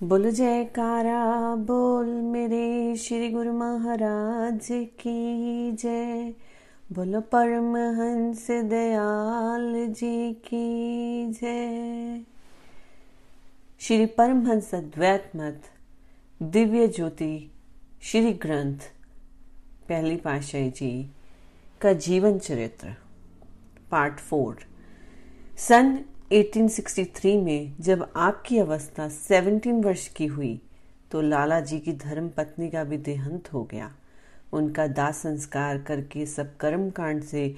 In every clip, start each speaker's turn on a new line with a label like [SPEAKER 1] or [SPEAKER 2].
[SPEAKER 1] बोल जयकारा बोल मेरे श्री गुरु महाराज की जय। बोलो परमहंस दयाल जी की जय। श्री परमहंस अद्वैत मत दिव्य ज्योति श्री ग्रंथ पहली पातशाही जी का जीवन चरित्र पार्ट 4। सन 1863 में जब आपकी अवस्था 17 वर्ष की हुई तो लाला जी की धर्म पत्नी का भी देहांत हो गया। उनका दाह संस्कार करके सब कर्म कांड से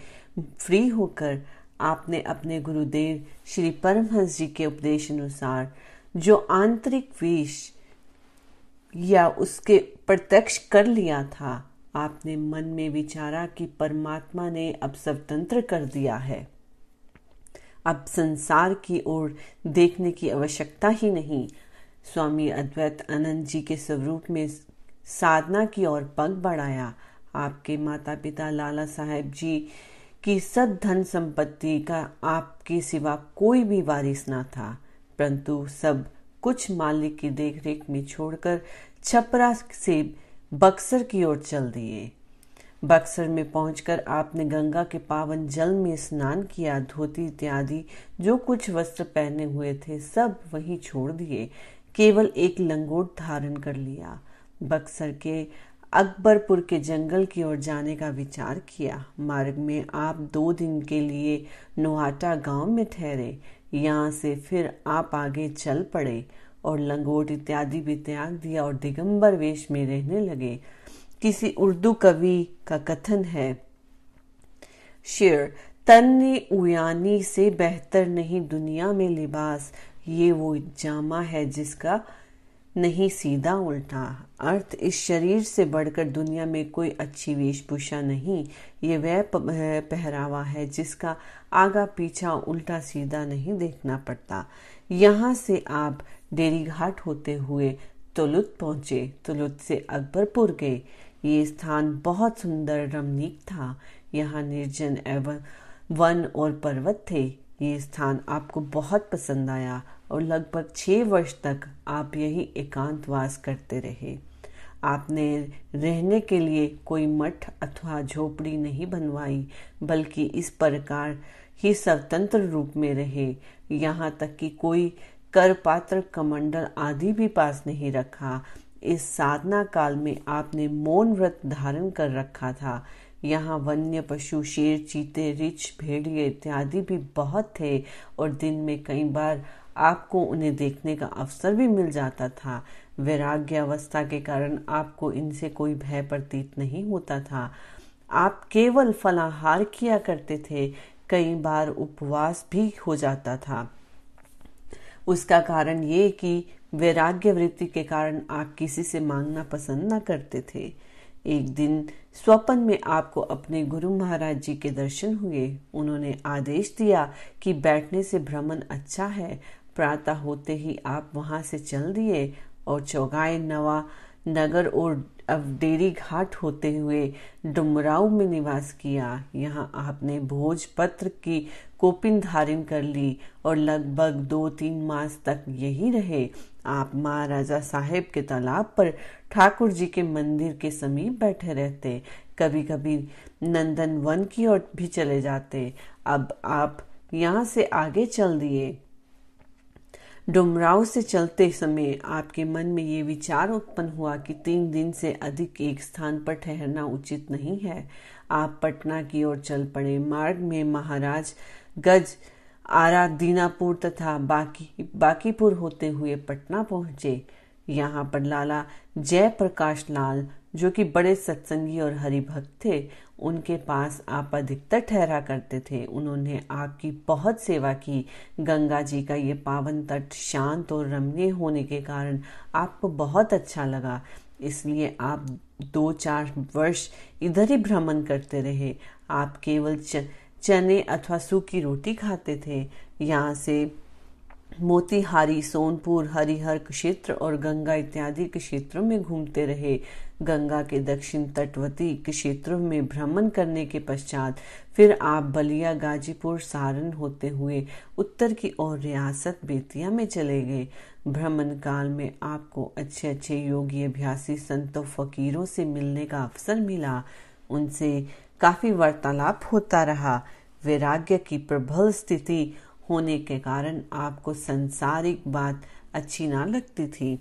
[SPEAKER 1] फ्री होकर आपने अपने गुरुदेव श्री परमहंस जी के उपदेश अनुसार जो आंतरिक विष या उसके प्रत्यक्ष कर लिया था, आपने मन में विचारा कि परमात्मा ने अब स्वतंत्र कर दिया है, अब संसार की ओर देखने की आवश्यकता ही नहीं। स्वामी अद्वैत आनंद जी के स्वरूप में साधना की ओर पग बढ़ाया। आपके माता पिता लाला साहेब जी की सब धन संपत्ति का आपके सिवा कोई भी वारिस ना था, परंतु सब कुछ मालिक की देखरेख में छोड़कर छपरा से बक्सर की ओर चल दिए। बक्सर में पहुंचकर आपने गंगा के पावन जल में स्नान किया। धोती इत्यादि जो कुछ वस्त्र पहने हुए थे सब वहीं छोड़ दिए, केवल एक लंगोट धारण कर लिया। बक्सर के अकबरपुर के जंगल की ओर जाने का विचार किया। मार्ग में आप 2 दिन के लिए नोहाटा गांव में ठहरे। यहाँ से फिर आप आगे चल पड़े और लंगोट इत्यादि भी त्याग दिया और दिगंबर वेश में रहने लगे। किसी उर्दू कवि का कथन है, शेर तन्ने उयानी से बेहतर नहीं दुनिया में लिबास, ये वो जामा है जिसका नहीं सीधा उल्टा। अर्थ, इस शरीर से बढ़कर दुनिया में कोई अच्छी वेशभूषा नहीं, ये वह पहरावा है जिसका आगा पीछा उल्टा सीधा नहीं देखना पड़ता। यहाँ से आप डेरी घाट होते हुए तुलुत पहुंचे। तुलुत से अकबरपुर गए। ये स्थान बहुत सुंदर रमणीक था। यहाँ निर्जन एवं वन और पर्वत थे। ये स्थान आपको बहुत पसंद आया और लगभग 6 वर्ष तक आप यही एकांतवास करते रहे। आपने रहने के लिए कोई मठ अथवा झोपड़ी नहीं बनवाई, बल्कि इस प्रकार ही स्वतंत्र रूप में रहे। यहाँ तक कि कोई कर पात्र कमंडल आदि भी पास नहीं रखा। इस साधना काल में आपने मौन व्रत धारण कर रखा था। यहाँ वन्य पशु शेर, चीते, रीछ, भेड़िए इत्यादि भी बहुत थे और दिन में कई बार आपको उन्हें देखने का अवसर भी मिल जाता था। वैराग्य अवस्था के कारण आपको इनसे कोई भय प्रतीत नहीं होता था। आप केवल फलाहार किया करते थे, कई बार उपवास भी हो जाता था। उसका कारण ये कि वैराग्य वृत्ति के कारण आप किसी से मांगना पसंद न करते थे। एक दिन स्वप्न में आपको अपने गुरु महाराज जी के दर्शन हुए। उन्होंने आदेश दिया कि बैठने से भ्रमण अच्छा है। प्रातः होते ही आप वहां से चल दिए और चौगाई नवा नगर और अवडेरी घाट होते हुए डुमराव में निवास किया। यहाँ आपने भोजपत्र की कोपिन धारण कर ली और लगभग 2-3 मास तक यही रहे। आप महाराजा साहेब के तालाब पर ठाकुर जी के मंदिर के समीप बैठे रहते। कभी कभी नंदन वन की ओर भी चले जाते। अब आप यहाँ से आगे चल दिए। डुमराव से चलते समय आपके मन में ये विचार उत्पन्न हुआ कि 3 दिन से अधिक एक स्थान पर ठहरना उचित नहीं है। आप पटना की ओर चल पड़े। मार्ग में महाराज गज, आरा, दीनापुर तथा बाकीपुर होते हुए पटना पहुंचे। यहाँ पर लाला जयप्रकाश लाल, जो कि बड़े सत्संगी और हरिभक्त थे, उनके पास आप अधिकतर ठहरा करते थे। उन्होंने आपकी बहुत सेवा की। गंगा जी का ये पावन तट शांत और रमणीय होने के कारण आपको बहुत अच्छा लगा, इसलिए आप 2-4 वर्ष इधर ही भ्रमण करते रहे। आप केवल चने अथवा सूखी रोटी खाते थे। यहाँ से मोतिहारी, सोनपुर, हरिहर क्षेत्र और गंगा इत्यादि के क्षेत्रों में घूमते रहे। गंगा के दक्षिण तटवर्ती क्षेत्रों में भ्रमण करने के पश्चात फिर आप बलिया, गाजीपुर, सारण होते हुए उत्तर की ओर रियासत बेतिया में चले गए। भ्रमण काल में आपको अच्छे अच्छे योगी अभ्यासी संतों फकीरों से मिलने का अवसर मिला। उनसे काफी वार्तालाप होता रहा। वैराग्य की प्रबल स्थिति होने के कारण आपको सांसारिक बात अच्छी ना लगती थी।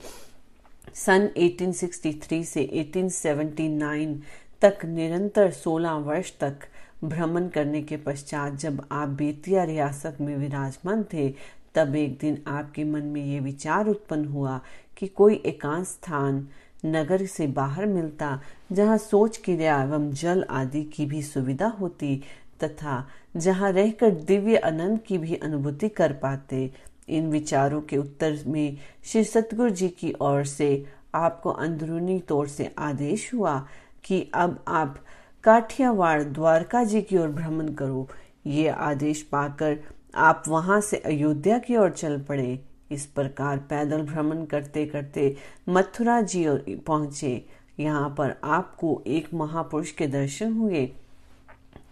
[SPEAKER 1] सन 1863 से 1879 तक निरंतर 16 वर्ष तक भ्रमण करने के पश्चात जब आप बेतिया रियासत में विराजमान थे, तब एक दिन आपके मन में ये विचार उत्पन्न हुआ कि कोई एकांत स्थान नगर से बाहर मिलता जहाँ शौच क्रिया एवं जल आदि की भी सुविधा होती तथा जहाँ रहकर दिव्य आनंद की भी अनुभूति कर पाते। इन विचारों के उत्तर में श्री सतगुरु जी की ओर से आपको अंदरूनी तौर से आदेश हुआ कि अब आप काठियावाड़ द्वारका जी की ओर भ्रमण करो। ये आदेश पाकर आप वहां से अयोध्या की ओर चल पड़े। इस प्रकार पैदल भ्रमण करते करते मथुरा जी पहुंचे। यहाँ पर आपको एक महापुरुष के दर्शन हुए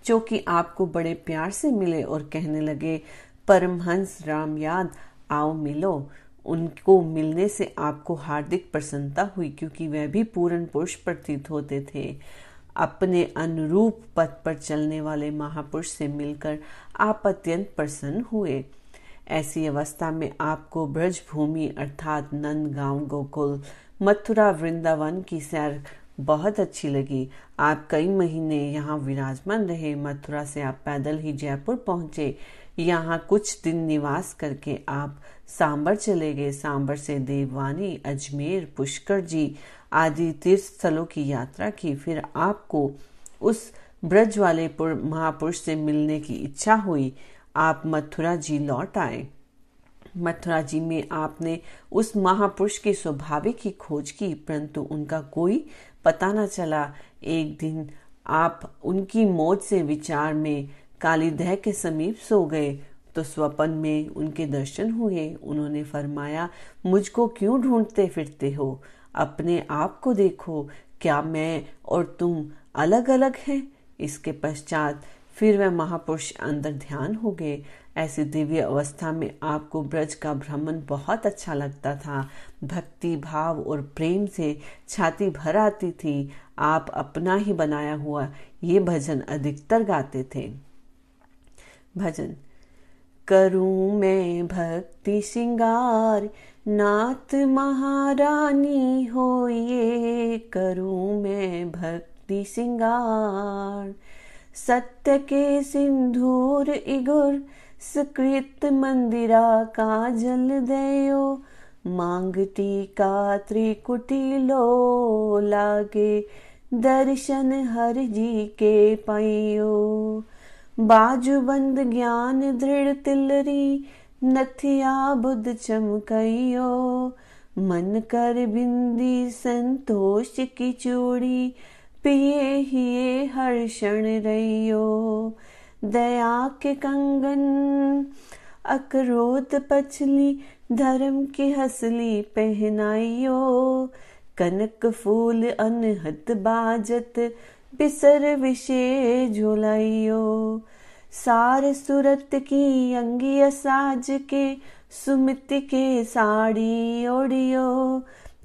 [SPEAKER 1] जो कि आपको बड़े प्यार से मिले और कहने लगे, परमहंस राम याद आओ मिलो। उनको मिलने से आपको हार्दिक प्रसन्नता हुई क्योंकि वह भी पूर्ण पुरुष प्रतीत होते थे। अपने अनुरूप पथ पर चलने वाले महापुरुष से मिलकर आप अत्यंत प्रसन्न हुए। ऐसी अवस्था में आपको ब्रज भूमि अर्थात नंदगांव, गोकुल, मथुरा, वृंदावन की सैर बहुत अच्छी लगी। आप कई महीने यहाँ विराजमान रहे। मथुरा से आप पैदल ही जयपुर पहुंचे। यहाँ कुछ दिन निवास करके आप सांबर चले गए। सांबर से देववानी, अजमेर, पुष्कर जी आदि तीर्थ स्थलों की यात्रा की। फिर आपको उस ब्रज वाले महापुरुष से मिलने की इच्छा हुई। आप मथुरा जी लौट आए। मथुरा जी में आपने उस महापुरुष के स्वाभाविक की खोज की, परंतु उनका कोई पता न चला। एक दिन आप उनकी मौत से विचार में कालीदह के समीप सो गए तो स्वप्न में उनके दर्शन हुए। उन्होंने फरमाया, मुझको क्यों ढूंढते फिरते हो? अपने आप को देखो, क्या मैं और तुम अलग अलग हैं? इसके पश्चात फिर वह महापुरुष अंदर ध्यान हो गए। ऐसी दिव्य अवस्था में आपको ब्रज का भ्रमण बहुत अच्छा लगता था। भक्ति भाव और प्रेम से छाती भर आती थी। आप अपना ही बनाया हुआ ये भजन अधिकतर गाते थे। भजन। करूं मैं भक्ति श्रृंगार, नाथ महारानी होइए। करूं मैं भक्ति श्रृंगार, सत्य के सिंधूर इगुर, सुकृत मंदिरा काजल दयो। मांगती का त्रिकुटी लो, लागे दर्शन हर जी के पाइयो। बाजूबंद ज्ञान दृढ़ तिलरी, नथिया बुद्ध चमकइयो। मन कर बिंदी संतोष की चूड़ी, पिए हिए हर क्षण रहियो। दया के कंगन अकरोत पछली, धर्म की हसली पहनाइयो। कनक फूल अनहद बाजत, बिसर विषे झोलाइयो। सार सूरत की अंगिया साज के, सुमिति के साड़ी ओढ़ियो।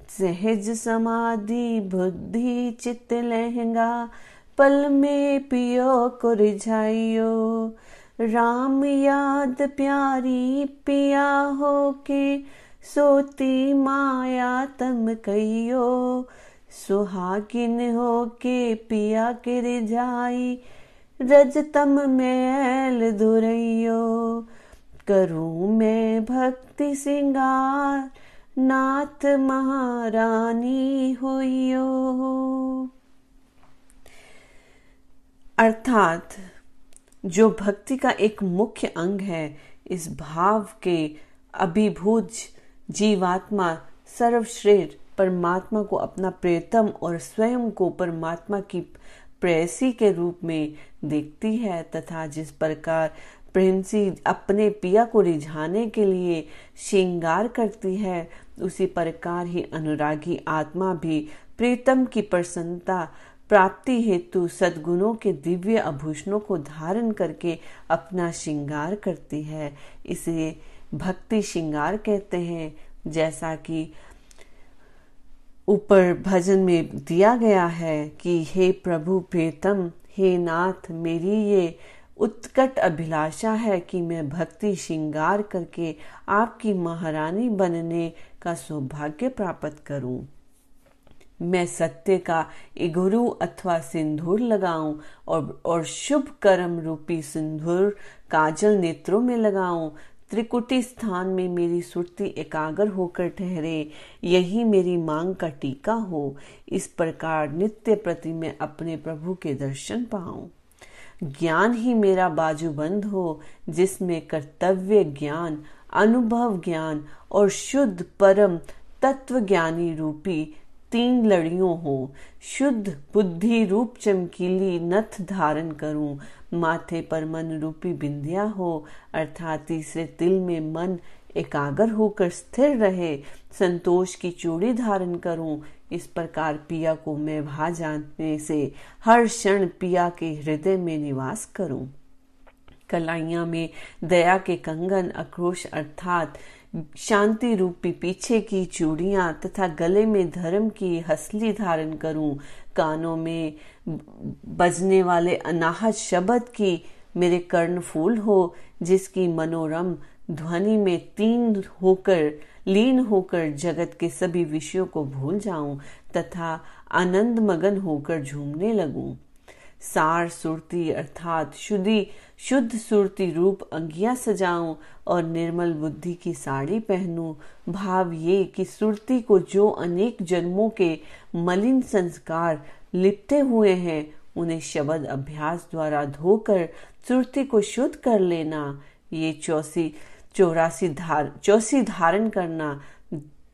[SPEAKER 1] सहज समाधि बुद्धि चित लहंगा, पल में पियो को रिझाइयो। राम याद प्यारी पिया हो के, सोती माया तम कहियो। सुहागिन हो के पिया के रिझाई, रजतम मैल धुरइयो। करूं मैं भक्ति श्रृंगार, नाथ महारानी होइयो। अर्थात जो भक्ति का एक मुख्य अंग है, इस भाव के अभिभूत जीवात्मा सर्वश्रेष्ठ परमात्मा को अपना प्रियतम और स्वयं को परमात्मा की प्रेयसी के रूप में देखती है तथा जिस प्रकार प्रेयसी अपने पिया को रिझाने के लिए श्रृंगार करती है, उसी प्रकार ही अनुरागी आत्मा भी प्रीतम की प्रसन्नता प्राप्ति हेतु सद्गुणों के दिव्य आभूषणों को धारण करके अपना श्रृंगार करती है। इसे भक्ति श्रृंगार कहते हैं। जैसा कि ऊपर भजन में दिया गया है कि हे प्रभु प्रियतम, हे नाथ, मेरी ये उत्कट अभिलाषा है कि मैं भक्ति श्रृंगार करके आपकी महारानी बनने का सौभाग्य प्राप्त करूं। मैं सत्य का इगुरु अथवा सिंदूर लगाऊं और शुभ कर्म रूपी सिंदूर काजल नेत्रों में लगाऊं। त्रिकुटी स्थान में मेरी सुरती एकाग्र होकर ठहरे, यही मेरी मांग का टीका हो। इस प्रकार नित्य प्रति मैं अपने प्रभु के दर्शन पाऊं। ज्ञान ही मेरा बाजूबंद हो, जिसमें कर्तव्य ज्ञान, अनुभव ज्ञान और शुद्ध परम तत्व ज्ञानी रूपी 3 लड़ियों हो। शुद्ध बुद्धि रूप चमकीली नथ धारण करूं, माथे पर मन रूपी बिंदिया हो, अर्थात तीसरे तिल में मन एकाग्र होकर स्थिर रहे। संतोष की चूड़ी धारण करूं, इस प्रकार पिया को मैं भा जानने से हर क्षण पिया के हृदय में निवास करूं। कलाइयां में दया के कंगन, आक्रोश अर्थात शांति रूपी पीछे की चूड़ियां तथा गले में धर्म की हसली धारण करूं। कानों में बजने वाले अनाहत शब्द की मेरे कर्णफूल हो, जिसकी मनोरम ध्वनि में लीन होकर जगत के सभी विषयों को भूल जाऊं तथा आनंद मगन होकर झूमने लगूं। सार सुरती अर्थात शुद्ध सुरती रूप अंगियां सजाऊं और निर्मल बुद्धि की साड़ी पहनूं। भाव ये कि सुरती को जो अनेक जन्मों के मलिन संस्कार लिपटे हुए हैं, उन्हें शब्द अभ्यास द्वारा धोकर सुरती को शुद्ध कर लेना। ये चौसी धारण करना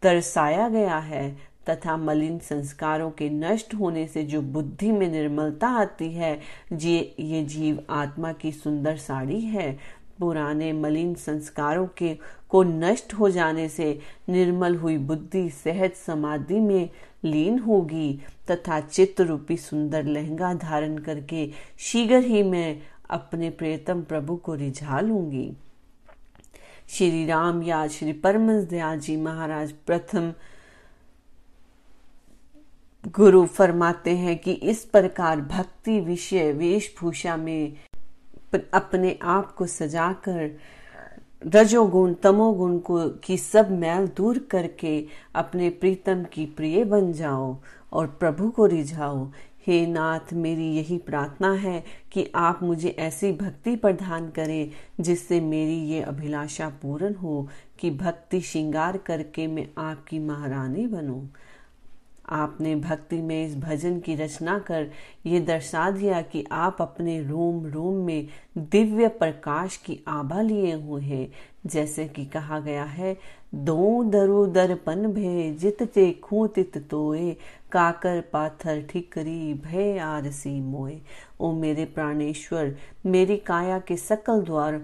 [SPEAKER 1] दर्शाया गया है तथा मलिन संस्कारों के नष्ट होने से जो बुद्धि में निर्मलता आती है, ये जीव आत्मा की सुंदर साड़ी है। पुराने मलिन संस्कारों को नष्ट हो जाने से निर्मल हुई बुद्धि सहज समाधि में लीन होगी तथा चित्त रूपी सुंदर लहंगा धारण करके शीघ्र ही मैं अपने प्रियतम प्रभु को रिझा लूंगी। श्री राम या श्री परमहंस दयाल जी महाराज प्रथम गुरु फरमाते हैं कि इस प्रकार भक्ति विषय वेशभूषा में अपने आप को सजाकर रजोगुण तमोगुण की सब मैल दूर करके अपने प्रीतम की प्रिय बन जाओ और प्रभु को रिझाओ। हे नाथ, मेरी यही प्रार्थना है कि आप मुझे ऐसी भक्ति प्रदान करें जिससे मेरी ये अभिलाषा पूर्ण हो कि भक्ति श्रृंगार करके मैं आपकी महारानी बनूं। आपने भक्ति में इस भजन की रचना कर ये दर्शा दिया कि आप अपने रोम रोम में दिव्य प्रकाश की आभा लिए हुए हैं। जैसे कि कहा गया है, दो दरु दर्पण भय जित देखूं तित तोए, काकर पाथर ठिकरी भय आरसी मोए। ओ मेरे प्राणेश्वर, मेरी काया के सकल द्वार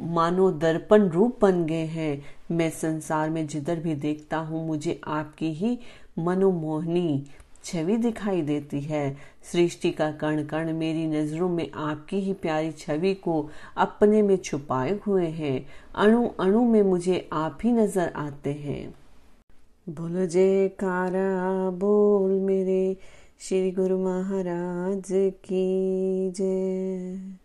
[SPEAKER 1] मानो दर्पण रूप बन गए हैं। मैं संसार में जिधर भी देखता हूँ मुझे आपकी ही मनोमोहनी छवि दिखाई देती है। सृष्टि का कण कण मेरी नजरों में आपकी ही प्यारी छवि को अपने में छुपाए हुए हैं। अणु अणु में मुझे आप ही नजर आते हैं। बोलो जयकारा बोल मेरे श्री गुरु महाराज की जय।